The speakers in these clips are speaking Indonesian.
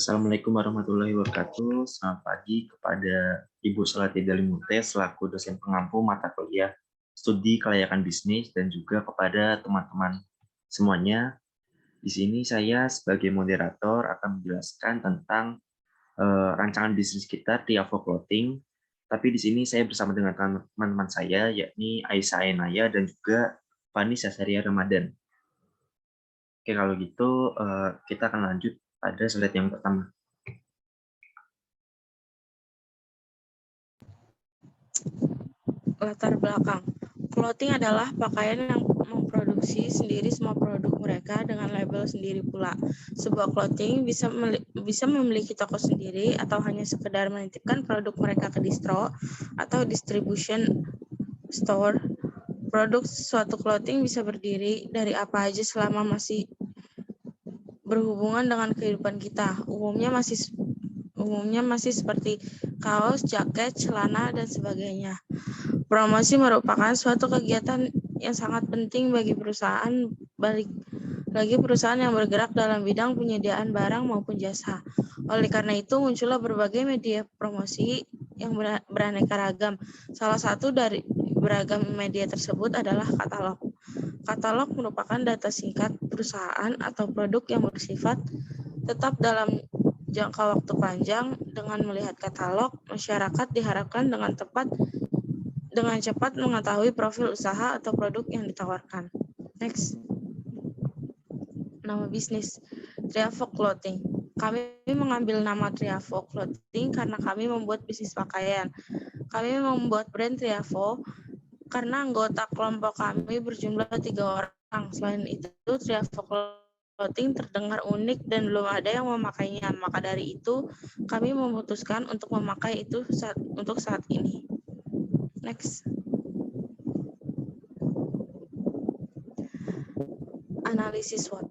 Assalamualaikum warahmatullahi wabarakatuh. Selamat pagi kepada Ibu Salatida Limute selaku dosen pengampu mata kuliah Studi Kelayakan Bisnis dan juga kepada teman-teman semuanya. Di sini saya sebagai moderator akan menjelaskan tentang rancangan bisnis kita Triavo Clothing. Tapi di sini saya bersama dengan teman-teman saya yakni Aisyah Enaya dan juga Fani Sasaria Ramadan. Oke, kalau gitu kita akan lanjut pada slide yang pertama. Latar belakang. Clothing adalah pakaian yang memproduksi sendiri semua produk mereka dengan label sendiri pula. Sebuah clothing bisa memiliki toko sendiri atau hanya sekedar menitipkan produk mereka ke distro atau distribution store. Produk suatu clothing bisa berdiri dari apa aja selama masih berhubungan dengan kehidupan kita. Umumnya masih seperti kaos, jaket, celana, dan sebagainya. Promosi merupakan suatu kegiatan yang sangat penting bagi perusahaan, lagi perusahaan yang bergerak dalam bidang penyediaan barang maupun jasa. Oleh karena itu, muncullah berbagai media promosi yang beraneka ragam. Salah satu dari beragam media tersebut adalah katalog. Katalog merupakan data singkat perusahaan atau produk yang bersifat tetap dalam jangka waktu panjang. Dengan melihat katalog, masyarakat diharapkan dengan cepat mengetahui profil usaha atau produk yang ditawarkan. Next. Nama bisnis, Triavo Clothing. Kami mengambil nama Triavo Clothing karena kami membuat bisnis pakaian. Kami membuat brand Triavo karena anggota kelompok kami berjumlah 3 orang. Selain itu, Triavo Clothing terdengar unik dan belum ada yang memakainya. Maka dari itu, kami memutuskan untuk memakai itu untuk saat ini. Next. Analisis SWOT.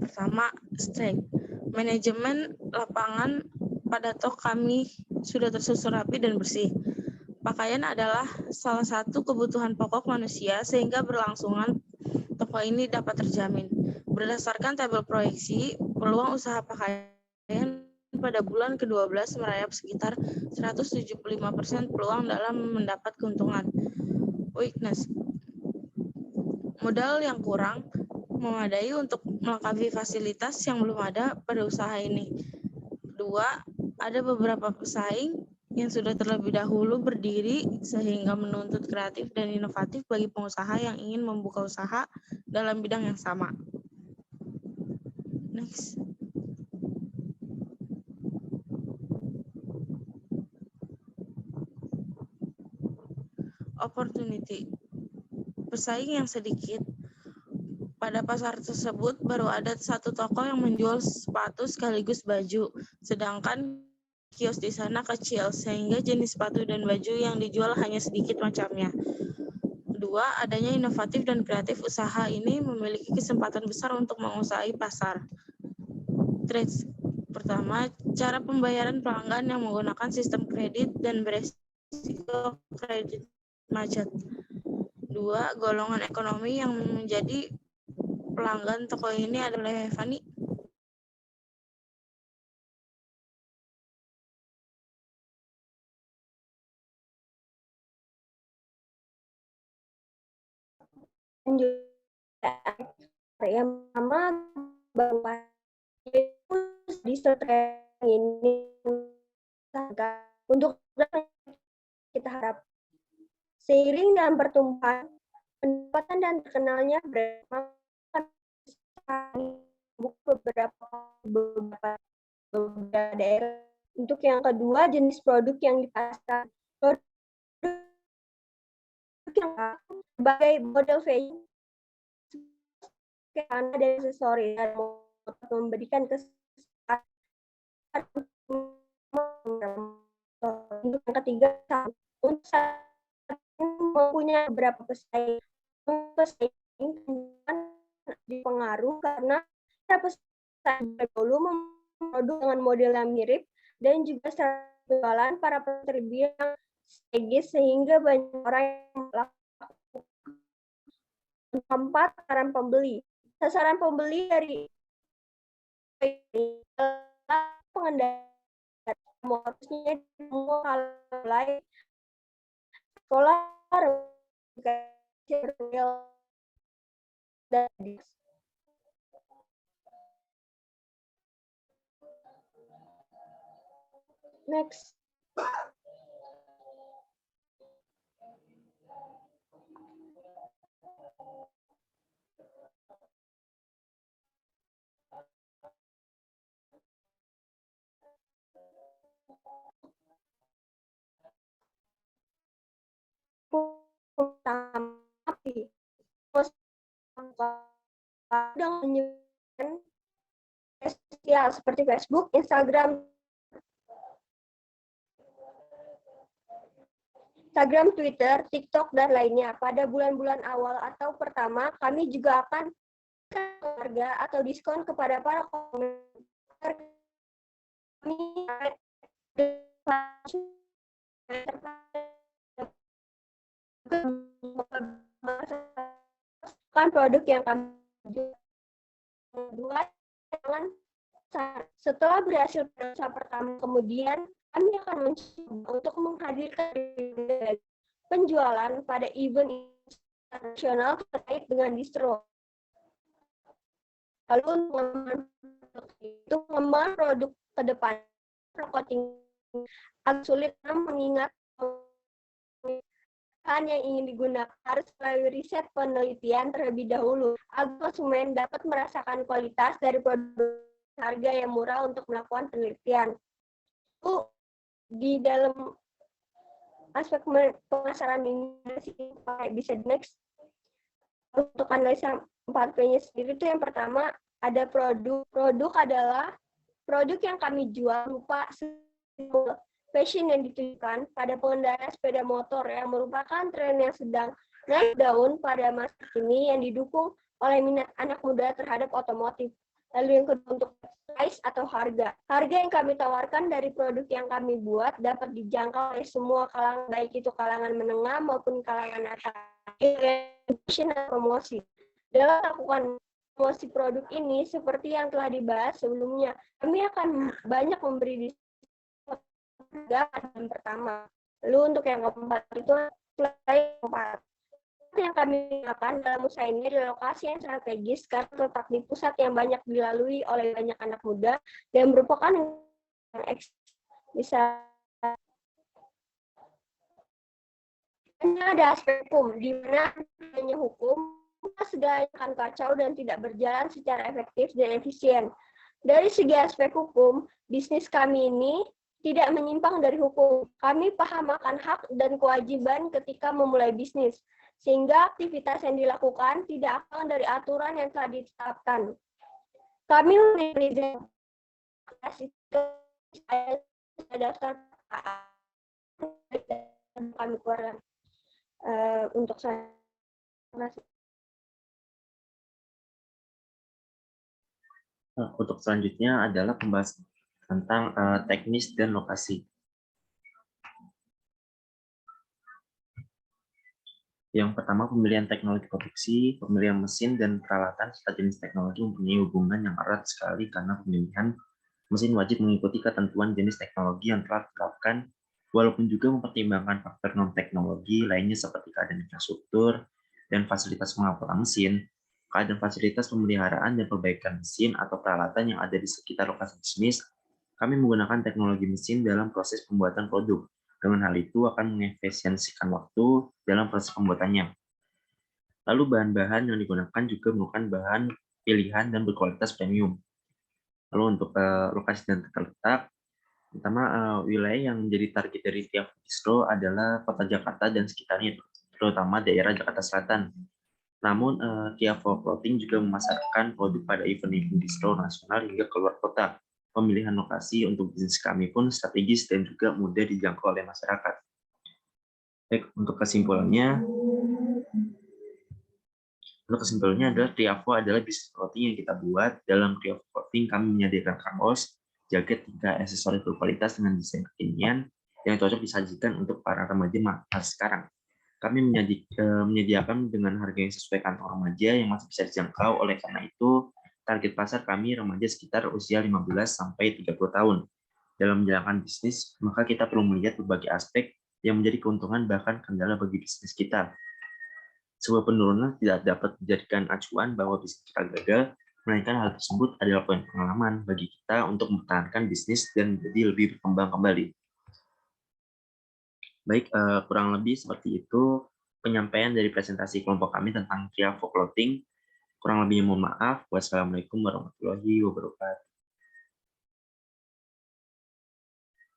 Pertama, strength. Manajemen lapangan pada toko kami sudah tersusun rapi dan bersih. Pakaian adalah salah satu kebutuhan pokok manusia sehingga berlangsungan toko ini dapat terjamin. Berdasarkan tabel proyeksi, peluang usaha pakaian pada bulan ke-12 merayap sekitar 175% peluang dalam mendapat keuntungan. Weakness. Modal yang kurang memadai untuk melengkapi fasilitas yang belum ada pada usaha ini. Kedua, ada beberapa pesaing yang sudah terlebih dahulu berdiri sehingga menuntut kreatif dan inovatif bagi pengusaha yang ingin membuka usaha dalam bidang yang sama. Next. Opportunity. Pesaing yang sedikit. Pada pasar tersebut baru ada satu toko yang menjual sepatu sekaligus baju, sedangkan kios di sana kecil sehingga jenis sepatu dan baju yang dijual hanya sedikit macamnya. Kedua, adanya inovatif dan kreatif usaha ini memiliki kesempatan besar untuk menguasai pasar. Trades. Pertama, cara pembayaran pelanggan yang menggunakan sistem kredit dan beresiko kredit macet. Dua, golongan ekonomi yang menjadi pelanggan toko ini adalah Fani. Yang pertama bahwa di ini untuk kita harap seiring dengan pertumbuhan pendapatan dan terkenalnya beberapa daerah. Untuk yang kedua, jenis produk yang dipasarkan. Produk yang sebagai model fashion dan aksesori dan memberikan kesempatan. Untuk yang ketiga, untuk mempunyai beberapa pesaing dipengaruhi karena pesaing dulu memproduksi dengan model yang mirip dan juga jualan para penerbit yang strategis sehingga banyak orang yang melakukan. Keempat, sasaran pembeli. Sasaran pembeli dari pengendara harusnya semua mulai sekolah dan next. Tapi dengan menyebutkan sosial seperti Facebook, Instagram, Twitter, TikTok, dan lainnya. Pada bulan-bulan awal atau pertama, kami juga akan harga atau diskon kepada para konsumen. Kan produk yang kami buat setelah berhasil usaha pertama, kemudian kami akan mencoba untuk menghadirkan penjualan pada event internasional terkait dengan distro. Lalu untuk mengembangkan produk ke depan, marketing agak sulit mengingat bahan yang ingin digunakan harus melalui riset penelitian terlebih dahulu agar konsumen dapat merasakan kualitas dari produk harga yang murah untuk melakukan penelitian. Itu di dalam aspek pemasaran ini bisa next. Untuk analisa 4P-nya sendiri itu yang pertama ada produk. Produk adalah produk yang kami jual berupa fashion yang ditujukan pada pengendara sepeda motor yang merupakan tren yang sedang naik daun pada masa kini yang didukung oleh minat anak muda terhadap otomotif. Lalu yang kedua untuk price atau harga. Harga yang kami tawarkan dari produk yang kami buat dapat dijangkau oleh semua kalangan, baik itu kalangan menengah maupun kalangan atas. Promosi. Dalam melakukan promosi produk ini, seperti yang telah dibahas sebelumnya, kami akan banyak memberi yang pertama. Lalu untuk yang keempat itu keempat. Yang kami gunakan dalam usaha ini adalah lokasi yang strategis karena terletak di pusat yang banyak dilalui oleh banyak anak muda dan merupakan yang bisa ada aspek hukum di mana adanya hukum segalanya akan kacau dan tidak berjalan secara efektif dan efisien. Dari segi aspek hukum, bisnis kami ini tidak menyimpang dari hukum. Kami paham akan hak dan kewajiban ketika memulai bisnis, sehingga aktivitas yang dilakukan tidak akan dari aturan yang telah ditetapkan. Kami memiliki daftar kami keluarkan untuk saya. Untuk selanjutnya adalah pembahasan tentang teknis dan lokasi. Yang pertama, pemilihan teknologi produksi, pemilihan mesin dan peralatan serta jenis teknologi mempunyai hubungan yang erat sekali karena pemilihan mesin wajib mengikuti ketentuan jenis teknologi yang telah ditetapkan, walaupun juga mempertimbangkan faktor non-teknologi lainnya seperti keadaan infrastruktur dan fasilitas pengapatan mesin, keadaan fasilitas pemeliharaan dan perbaikan mesin atau peralatan yang ada di sekitar lokasi bisnis. Kami menggunakan teknologi mesin dalam proses pembuatan produk. Dengan hal itu akan mengefisiensikan waktu dalam proses pembuatannya. Lalu bahan-bahan yang digunakan juga merupakan bahan pilihan dan berkualitas premium. Lalu untuk lokasi dan terletak, pertama wilayah yang menjadi target dari tiap distro adalah Kota Jakarta dan sekitarnya, terutama daerah Jakarta Selatan. Namun Tiavo Clothing juga memasarkan produk pada event-event distro nasional hingga keluar kota. Pemilihan lokasi untuk bisnis kami pun strategis dan juga mudah dijangkau oleh masyarakat. Baik, untuk kesimpulannya adalah Tiavo adalah bisnis clothing yang kita buat. Dalam Tiavo Clothing kami menyediakan kaos, jaket, hingga aksesoris berkualitas dengan desain kekinian yang cocok disajikan untuk para remaja masa sekarang. Kami menyediakan dengan harga yang sesuai kantong remaja yang masih bisa dijangkau. Oleh karena itu, target pasar kami remaja sekitar usia 15 sampai 30 tahun. Dalam menjalankan bisnis, maka kita perlu melihat berbagai aspek yang menjadi keuntungan bahkan kendala bagi bisnis kita. Sebuah penurunan tidak dapat dijadikan acuan bahwa bisnis kita gagal, melainkan hal tersebut adalah poin pengalaman bagi kita untuk mempertahankan bisnis dan menjadi lebih berkembang kembali. Baik, kurang lebih seperti itu penyampaian dari presentasi kelompok kami tentang Triavo Clothing. Kurang lebihnya mohon maaf. Wassalamualaikum warahmatullahi wabarakatuh.